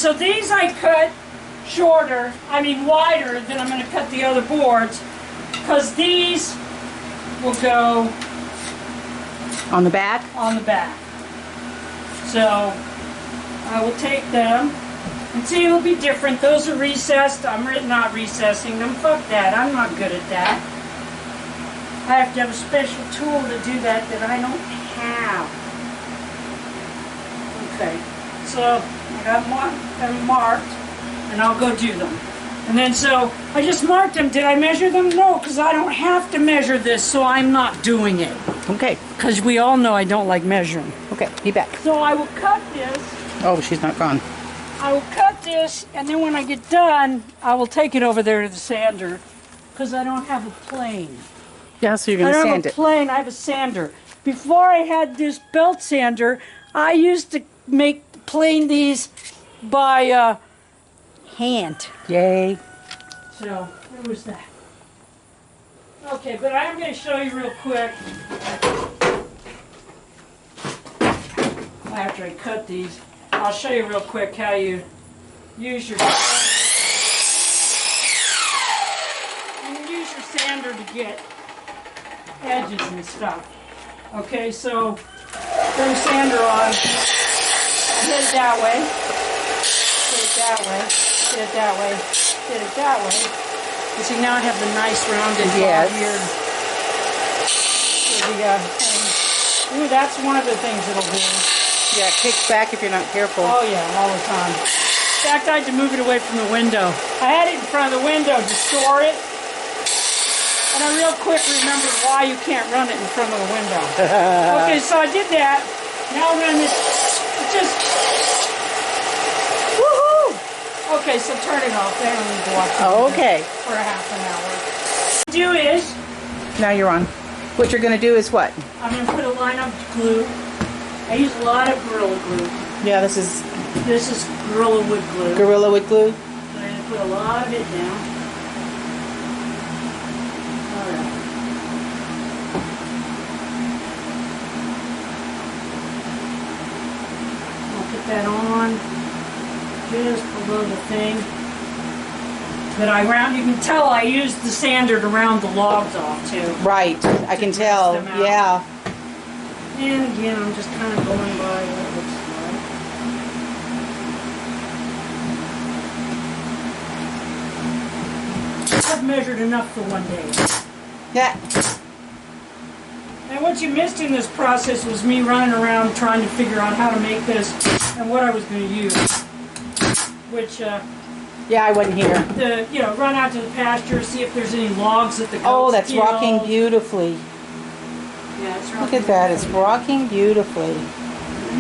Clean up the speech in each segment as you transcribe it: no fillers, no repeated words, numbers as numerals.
so these I cut wider than I'm going to cut the other boards, because these will go on the back. On the back. So I will take them and see, it'll be different. Those are recessed. I'm not recessing them. Fuck that. I'm not good at that. I have to have a special tool to do that I don't have. Okay. So I got them marked, and I'll go do them. And then so I just marked them. Did I measure them? No, because I don't have to measure this, so I'm not doing it. Okay. Because we all know I don't like measuring. Okay, be back. So I will cut this. Oh, she's not gone. I will cut this, and then when I get done, I will take it over there to the sander, because I don't have a plane. Yeah, so you're going to sand it. I don't have a plane, I have a sander. Before I had this belt sander, I used to plane these by hand. Yay. So, where was that? Okay, but I am going to show you real quick. After I cut these, I'll show you real quick how you use your sander to get edges and stuff. Okay, so turn the sander on, hit it that way, hit it that way, hit it that way, hit it that way. You see, now I have the nice rounded bar here. Ooh, that's one of the things it'll do. Yeah, it kicks back if you're not careful. Oh yeah, all the time. In fact, I had to move it away from the window. I had it in front of the window to store it. And I real quick remembered why you can't run it in front of the window. Okay, so I did that. Now run this. It's just... Woohoo! Okay, so turn it off. They don't need to watch it okay. For a half an hour. What you do is... Now you're on. What you're going to do is what? I'm going to put a line of glue. I use a lot of Gorilla Glue. Yeah, this is Gorilla Wood Glue. Gorilla Wood Glue? I'm going to put a lot of it down. Alright. I'll put that on just below the thing. But you can tell I used the sander to round the logs off too. Right, I can tell, yeah. And again, I'm just kind of going by what it looks like. I've measured enough for one day. Yeah. And what you missed in this process was me running around trying to figure out how to make this and what I was going to use. Which, yeah, I wasn't here. Run out to the pasture, see if there's any logs that the goats Oh, that's killed. rocking beautifully. Yeah, it's rocking. Look at that, it's rocking beautifully.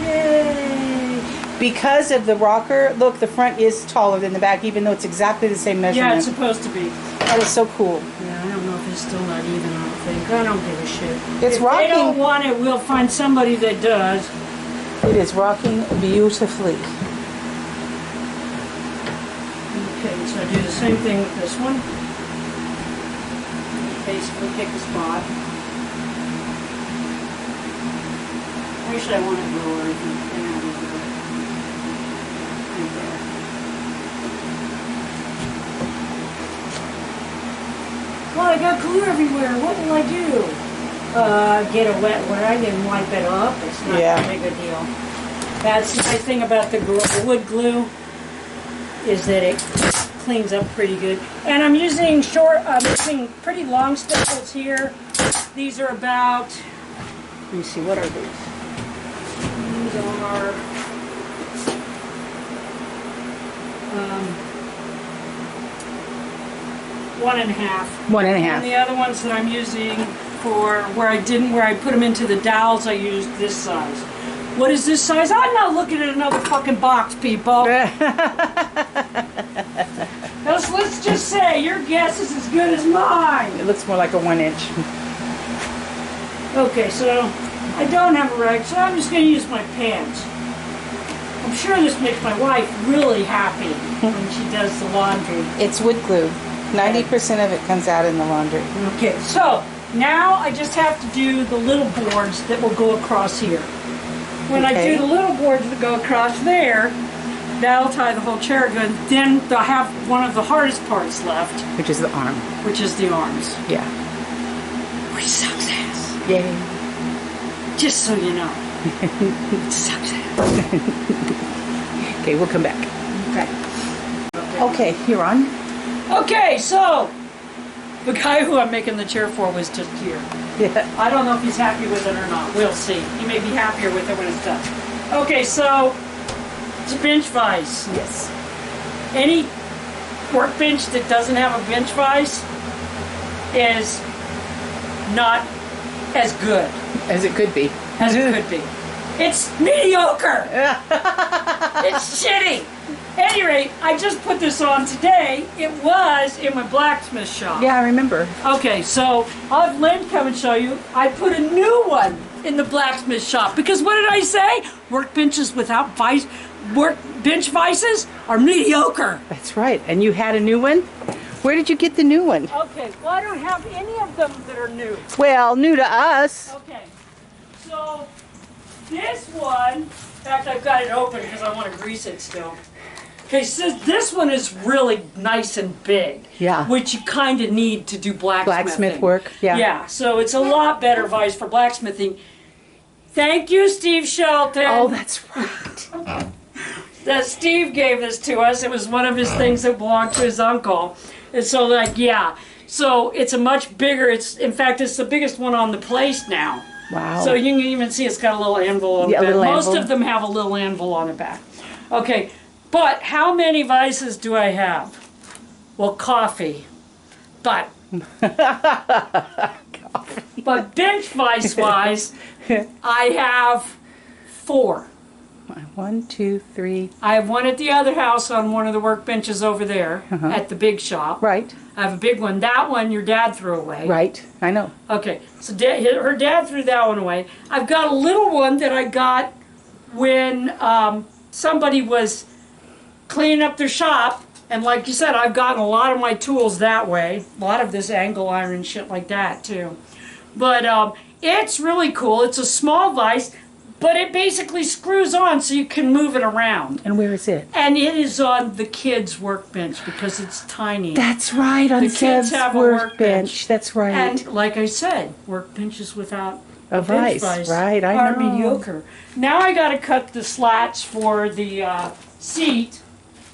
Yay! Because of the rocker, look, the front is taller than the back, even though it's exactly the same measurement. Yeah, it's supposed to be. That is so cool. Yeah, I don't know if it's still not even, I don't think. I don't give a shit. It's if rocking. If they don't want it, we'll find somebody that does. It is rocking beautifully. Okay, so I do the same thing with this one. Basically pick a spot. Actually, I want it lower. Right there. Well, I got glue everywhere. What will I do? Get a wet rag and wipe it up. It's not that big a deal. That's the nice thing about the Gorilla Wood Glue, is that it cleans up pretty good. And I'm using pretty long staples here. These are about, let me see, what are these? These are 1.5. 1.5. And the other ones that I'm using for where I put them into the dowels, I used this size. What is this size? I'm not looking at another fucking box, people. Let's just say your guess is as good as mine. It looks more like a 1 inch. Okay, so I don't have a rag, so I'm just going to use my pants. I'm sure this makes my wife really happy when she does the laundry. It's wood glue. 90% of it comes out in the laundry. Okay, so now I just have to do the little boards that will go across here. When I do the little boards that go across there, That'll tie the whole chair good. Then they'll have one of the hardest parts left, Which is the arm. which is the arms. Yeah. Which sucks ass. Yay. Just so you know. It sucks ass. Okay, we'll come back. Okay. Okay, you're on. Okay, so the guy who I'm making the chair for was just here. Yeah. I don't know if he's happy with it or not. We'll see. He may be happier with it when it's done. Okay, so it's a bench vise. Yes. Any workbench that doesn't have a bench vise is not as good As it could be. as it could be. It's mediocre. It's shitty. At any rate, I just put this on today. It was in my blacksmith shop. Yeah, I remember. Okay, so I'll have Lynn come and show you. I put a new one in the blacksmith shop because what did I say? Workbenches without workbench vices are mediocre. That's right. And you had a new one? Where did you get the new one? Okay, well I don't have any of them that are new. Well, new to us. Okay, so this one, in fact I've got it open because I want to grease it still. Okay, so this one is really nice and big. Yeah. Which you kind of need to do blacksmithing. Blacksmith work, yeah. Yeah, so it's a lot better vise for blacksmithing. Thank you, Steve Shelton. Oh, that's right. That Steve gave this to us. It was one of his things that belonged to his uncle. And so, like, yeah. So it's a much bigger, in fact, it's the biggest one on the place now. Wow. So you can even see it's got a little anvil on the Yeah, a back. little Most anvil. of them have a little anvil on the back. Okay, but how many vices do I have? Well, coffee. But bench vice-wise, I have 4. 1, 2, 3. I have one at the other house on one of the workbenches over there at the big shop. Right. I have a big one. That one your dad threw away. Right. I know. Okay, so her dad threw that one away. I've got a little one that I got when somebody was cleaning up their shop. And like you said, I've gotten a lot of my tools that way. A lot of this angle iron and shit like that too. But it's really cool. It's a small vise, but it basically screws on so you can move it around. And where is it? And it is on the kids' workbench because it's tiny. That's right, on The kids Seb's have a workbench. That's right. And like I said, workbenches without A bench vise, right, I are know. mediocre. Now I got to cut the slats for the seat,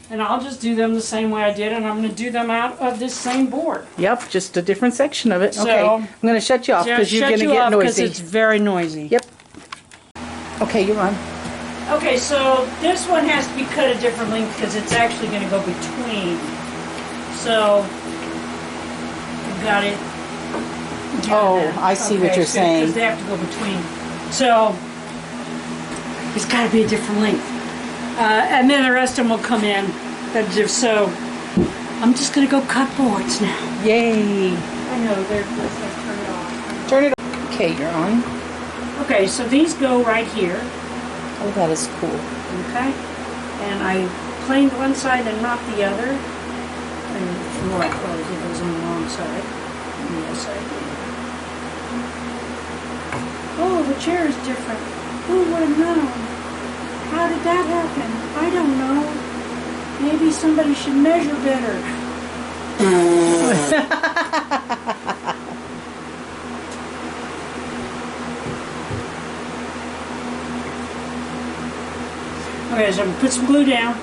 and I'll just do them the same way I did, and I'm going to do them out of this same board. Yep, just a different section of it. So, okay, I'm going to shut you off because you're going to get because noisy. it's very noisy. Yep. Okay, you're on. Okay, so this one has to be cut a different length because it's actually going to go between. So, you got it. Oh, I see what you're saying. Because they have to go between. So, it's got to be a different length. And then the rest of them will come in. So, I'm just going to go cut boards now. Yay. I know, let's turn it off. Turn it on. Okay, you're on. Okay, so these go right here. Oh, that is cool. Okay? And I planed one side and not the other. And more close, it goes on the wrong side. On the other side. Oh, the chair is different. Who would have known? How did that happen? I don't know. Maybe somebody should measure better. Okay, so I'm gonna put some glue down.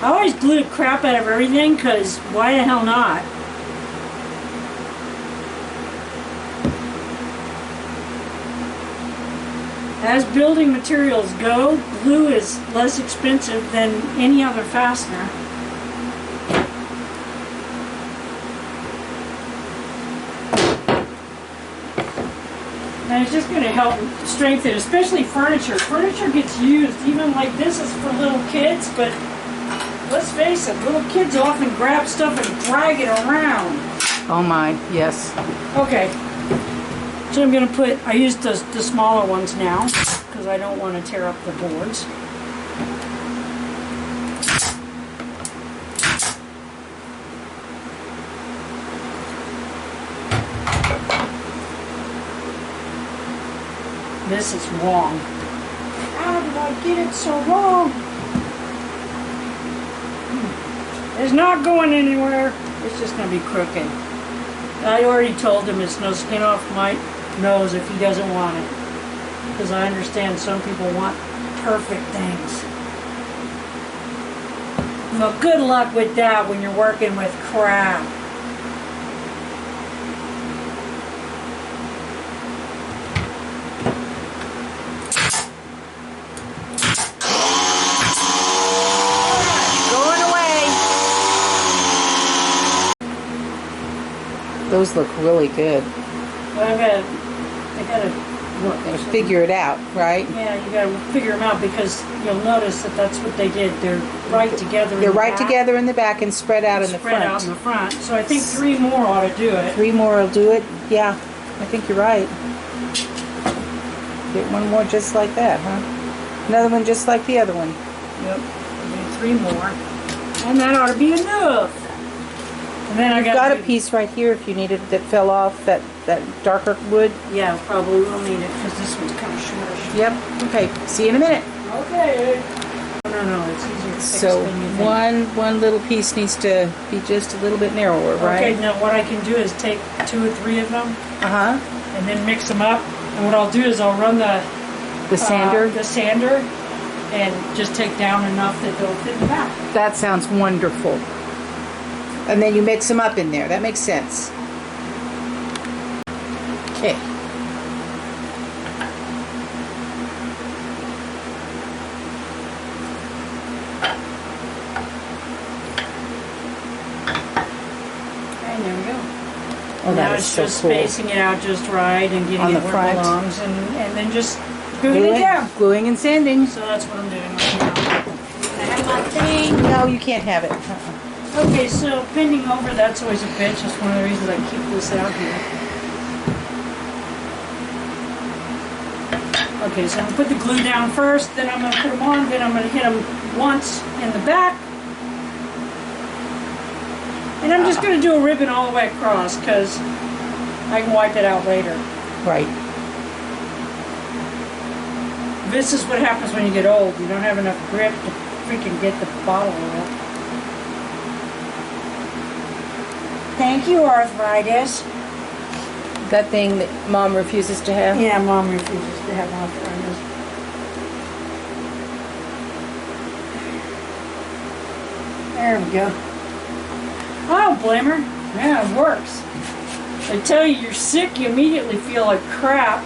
I always glue the crap out of everything, because why the hell not? As building materials go, glue is less expensive than any other fastener. And it's just going to help strengthen, especially furniture. Furniture gets used, even like this is for little kids, but let's face it, little kids often grab stuff and drag it around. Oh my, yes. Okay, so I'm going to put, I used the smaller ones now, because I don't want to tear up the boards. This is wrong. How did I get it so wrong? It's not going anywhere. It's just going to be crooked. I already told him it's no skin off my nose if he doesn't want it. Because I understand some people want perfect things. Well, good luck with that when you're working with crap. Those look really good. Well, I gotta figure it out, right? Yeah, you gotta figure them out because you'll notice that that's what they did. They're right together. They're right together in the back and spread out in the front. Spread out in the front. So I think 3 more ought to do it. 3 more will do it. Yeah, I think you're right. Get one more just like that, huh? Another one just like the other one. Yep. 3 more, and that ought to be enough. And then You've got a piece right here if you need it that fell off, that darker wood. Yeah, probably will need it because this one's kind of shortish. Yep. Okay. See you in a minute. Okay. No, it's easier to fix So than you think. one little piece needs to be just a little bit narrower, right? Okay. Now what I can do is take 2 or 3 of them. And then mix them up. And what I'll do is I'll run the sander. The sander, and just take down enough that they'll fit in the back. That sounds wonderful. And then you mix them up in there. That makes sense. Okay. And there we go. Oh, now that is it's so just cool. spacing it out just right and getting On it the where front. it belongs, and then just gluing it down. Gluing and sanding. So that's what I'm doing right now. I have my thing. No, you can't have it. Okay, so bending over, that's always a bitch. That's one of the reasons I keep this out here. Okay, so I'm going to put the glue down first, then I'm going to put them on, then I'm going to hit them once in the back. And I'm just going to do a ribbon all the way across because I can wipe it out later. Right. This is what happens when you get old. You don't have enough grip to freaking get the bottle out. Thank you, arthritis. That thing that Mom refuses to have? Yeah, Mom refuses to have arthritis. There we go. I don't blame her. Yeah, it works. They tell you you're sick, you immediately feel like crap.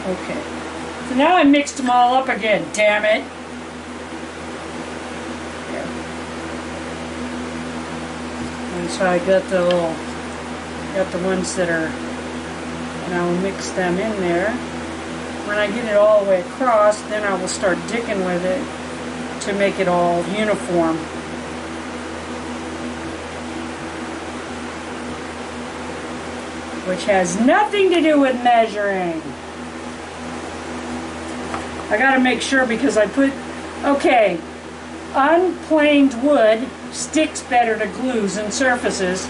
Okay. So now I mixed them all up again, damn it. And so I got the ones that are, and I'll mix them in there. When I get it all the way across, then I will start digging with it to make it all uniform. Which has nothing to do with measuring. I gotta make sure because I put, okay, unplaned wood sticks better to glues and surfaces.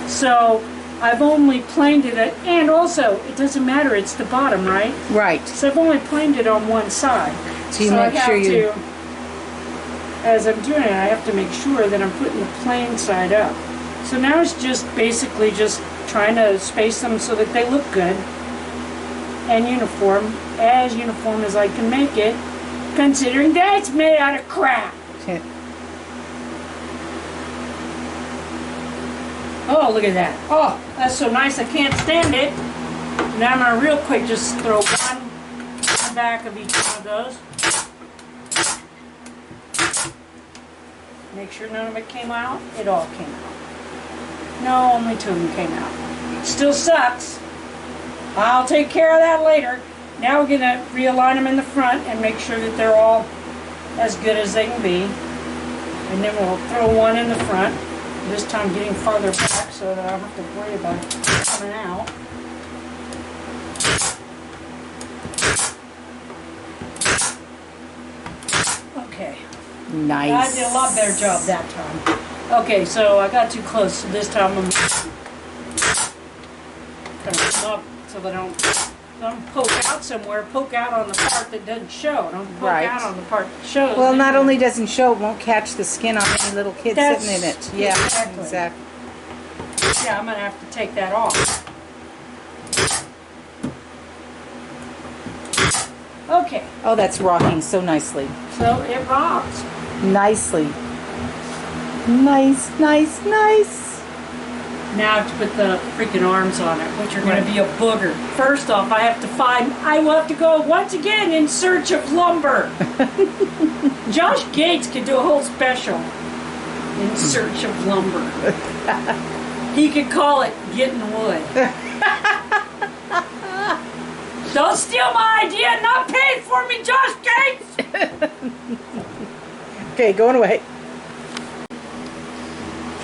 So I've only planed it at, and also it doesn't matter, it's the bottom, right? Right. So I've only planed it on one side. So you make sure you... As I'm doing it, I have to make sure that I'm putting the plain side up. So now it's just basically just trying to space them so that they look good and uniform as I can make it, considering that it's made out of crap. Oh, look at that. Oh, that's so nice I can't stand it. Now I'm going to real quick just throw one back of each one of those. Make sure none of it came out. It all came out. No, only 2 of them came out. Still sucks. I'll take care of that later. Now we're going to realign them in the front and make sure that they're all as good as they can be. And then we'll throw one in the front. This time getting farther back so that I don't have to worry about it coming out. Okay. Nice. I did a lot better job that time. Okay, so I got too close. So this time I'm gonna come up so they don't poke out somewhere, poke out on the part that doesn't show. Don't poke out on the part that shows. Well, not only doesn't show, it won't catch the skin on any little kid sitting in it. Yeah, exactly. Yeah, I'm going to have to take that off. Okay. Oh, that's rocking so nicely. So it rocks. Nicely. Nice, nice, nice. Now I have to put the freaking arms on it, which are going to be a booger. First off, I will have to go once again in search of lumber. Josh Gates could do a whole special, In Search of Lumber. He could call it Getting Wood. Don't steal my idea, not paid for me, Josh Gates! Okay, going away.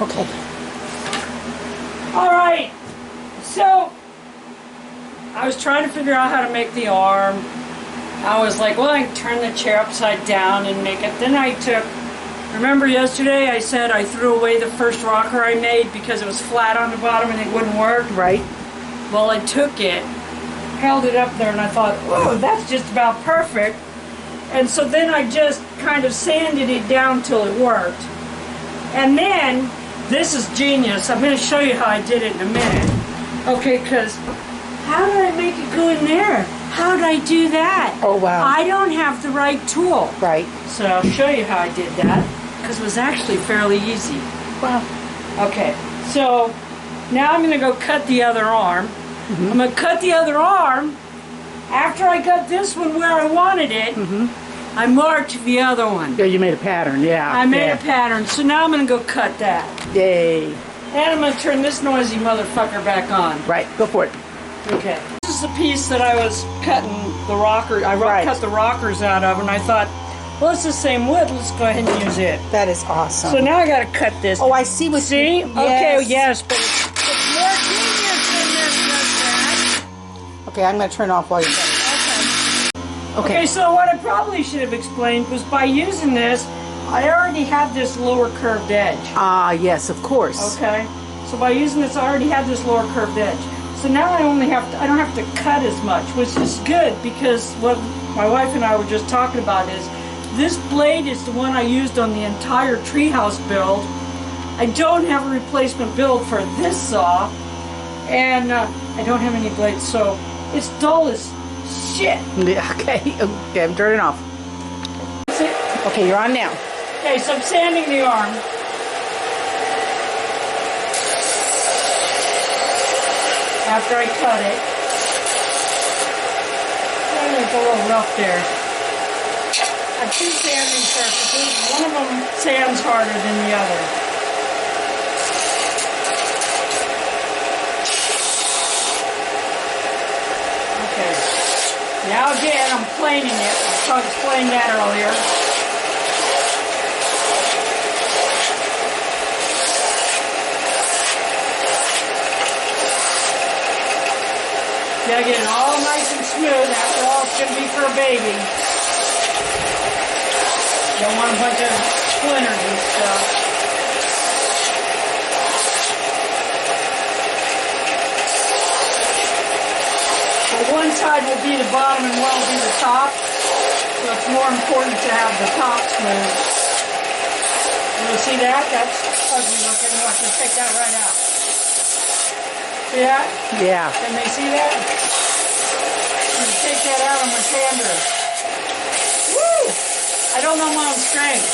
Okay. Alright, so I was trying to figure out how to make the arm. I was like, well, I can turn the chair upside down and make it. Then I took, remember yesterday I said I threw away the first rocker I made because it was flat on the bottom and it wouldn't work? Right. Well, I took it, held it up there, and I thought, oh, that's just about perfect. And so then I just kind of sanded it down till it worked. And then, this is genius. I'm going to show you how I did it in a minute. Okay, because how did I make it go in there? How did I do that? Oh, wow. I don't have the right tool. Right. So I'll show you how I did that, because it was actually fairly easy. Wow. Okay, so now I'm going to go cut the other arm. Mm-hmm. I'm going to cut the other arm. After I got this one where I wanted it, I marked the other one. Yeah, you made a pattern, yeah. I made a pattern, so now I'm going to go cut that. Yay. And I'm going to turn this noisy motherfucker back on. Right, go for it. Okay. This is the piece that I was cutting the rocker. I cut the rockers out of, and I thought, well, it's the same wood. Let's go ahead and use it. That is awesome. So now I got to cut this. Oh, I see what See? you... Okay, yes, but it's more genius than this, just that. Okay, I'm going to turn off while you're cutting. Okay, so what I probably should have explained was by using this, I already had this lower curved edge. Ah, yes, of course. Okay, so by using this, I already had this lower curved edge. So now I don't have to cut as much, which is good because what my wife and I were just talking about is this blade is the one I used on the entire treehouse build. I don't have a replacement build for this saw, and I don't have any blades, so it's dull as shit. Yeah, okay, I'm turning off. That's it. Okay, you're on now. Okay, so I'm sanding the arm. After I cut it. Oh, it's a little rough there. I have two sanding surfaces. One of them sands harder than the other. Okay. Now again, I'm planing it. I explained that earlier. Gotta get it all nice and smooth. After all, it's gonna be for a baby. Don't want a bunch of splinters and stuff. So one side will be the bottom and one will be the top. So it's more important to have the top smooth. You see that? That's ugly looking. Watch me take that right out. See that? Yeah. Can they see that? I'm going to take that out on my sander. Woo! I don't know my own strength.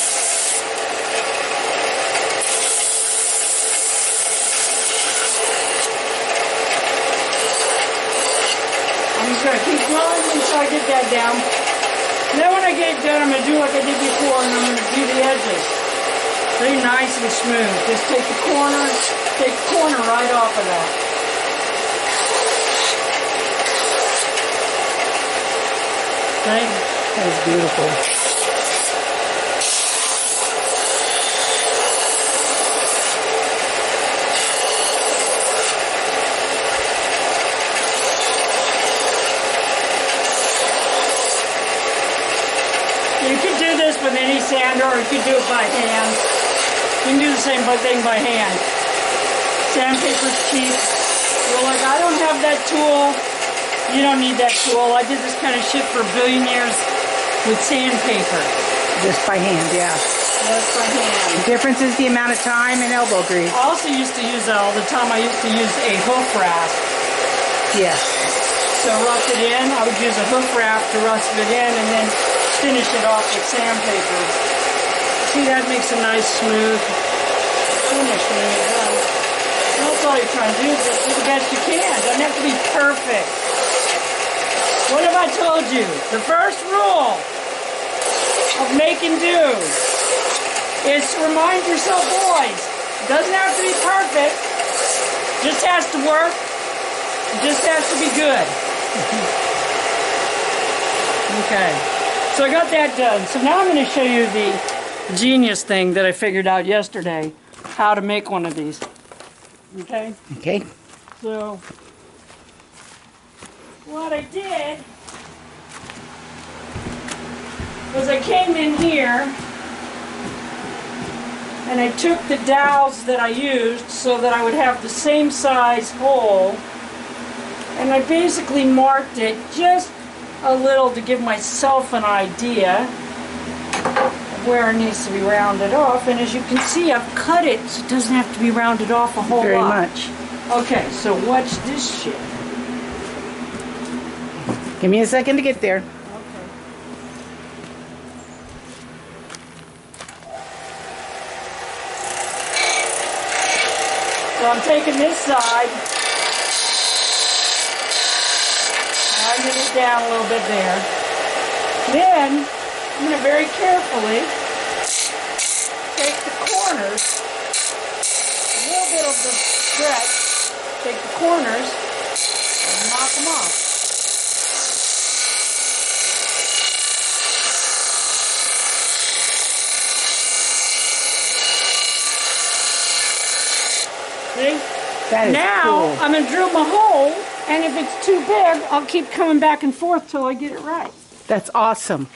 I'm just going to keep going until I get that down. And then when I get it done, I'm going to do like I did before, and I'm going to do the edges. Very nice and smooth. Just take the corner right off of that. Okay? That is beautiful. You could do this with any sander, or you could do it by hand. You can do the same thing by hand. Sandpaper's cheap. You're like, I don't have that tool. You don't need that tool. I did this kind of shit for billionaires with sandpaper. Just by hand, yeah. Just by hand. The difference is the amount of time and elbow grease. I also used to use that all the time. I used to use a hoof rasp. Yes. To rust it in. I would use a hoof rasp to rust it in and then finish it off with sandpaper. See, that makes a nice smooth finish when you're done. That's all you're trying to do, just do the best you can. Doesn't have to be perfect. What have I told you? The first rule of making do is to remind yourself, boys, it doesn't have to be perfect. It just has to work. It just has to be good. Okay. So I got that done. So now I'm going to show you the genius thing that I figured out yesterday, how to make one of these. Okay? Okay. So, what I did was I came in here and I took the dowels that I used so that I would have the same size hole, and I basically marked it just a little to give myself an idea where it needs to be rounded off, and as you can see, I've cut it so it doesn't have to be rounded off a whole lot. Very much. Okay, so watch this shit. Give me a second to get there. Okay. So I'm taking this side, rounding it down a little bit there. Then I'm going to very carefully take the corners, a little bit of the stretch, take the corners and knock them off. See? That is Now cool. I'm going to drill my hole, and if it's too big, I'll keep coming back and forth till I get it right. That's awesome.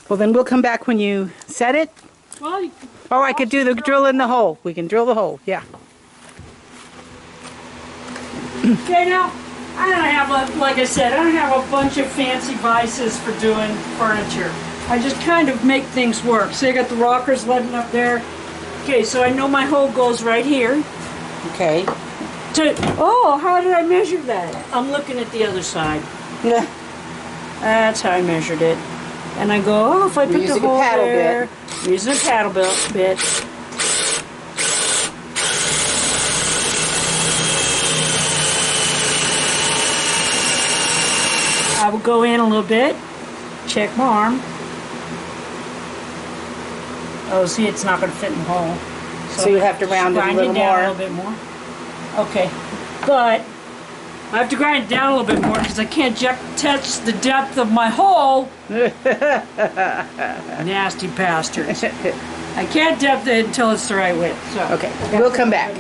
Well, then we'll come back when you set it. Well, Oh, I could do the drill in the hole. We can drill the hole, yeah. okay, now, I don't have like I said, I don't have a bunch of fancy vices for doing furniture. I just kind of make things work. So I got the rockers letting up there. Okay, so I know my hole goes right here. Okay. Oh, how did I measure that? I'm looking at the other side. Yeah. That's how I measured it. And I go, oh, if I put the hole there, using a paddle bit. I will go in a little bit, check my arm. Oh, see, it's not going to fit in the hole. So you have to round it a little down more. a little bit more. Okay, but I have to grind it down a little bit more because I can't touch the depth of my hole. Nasty bastards. I can't depth it until it's the right width. So Okay, we'll come back.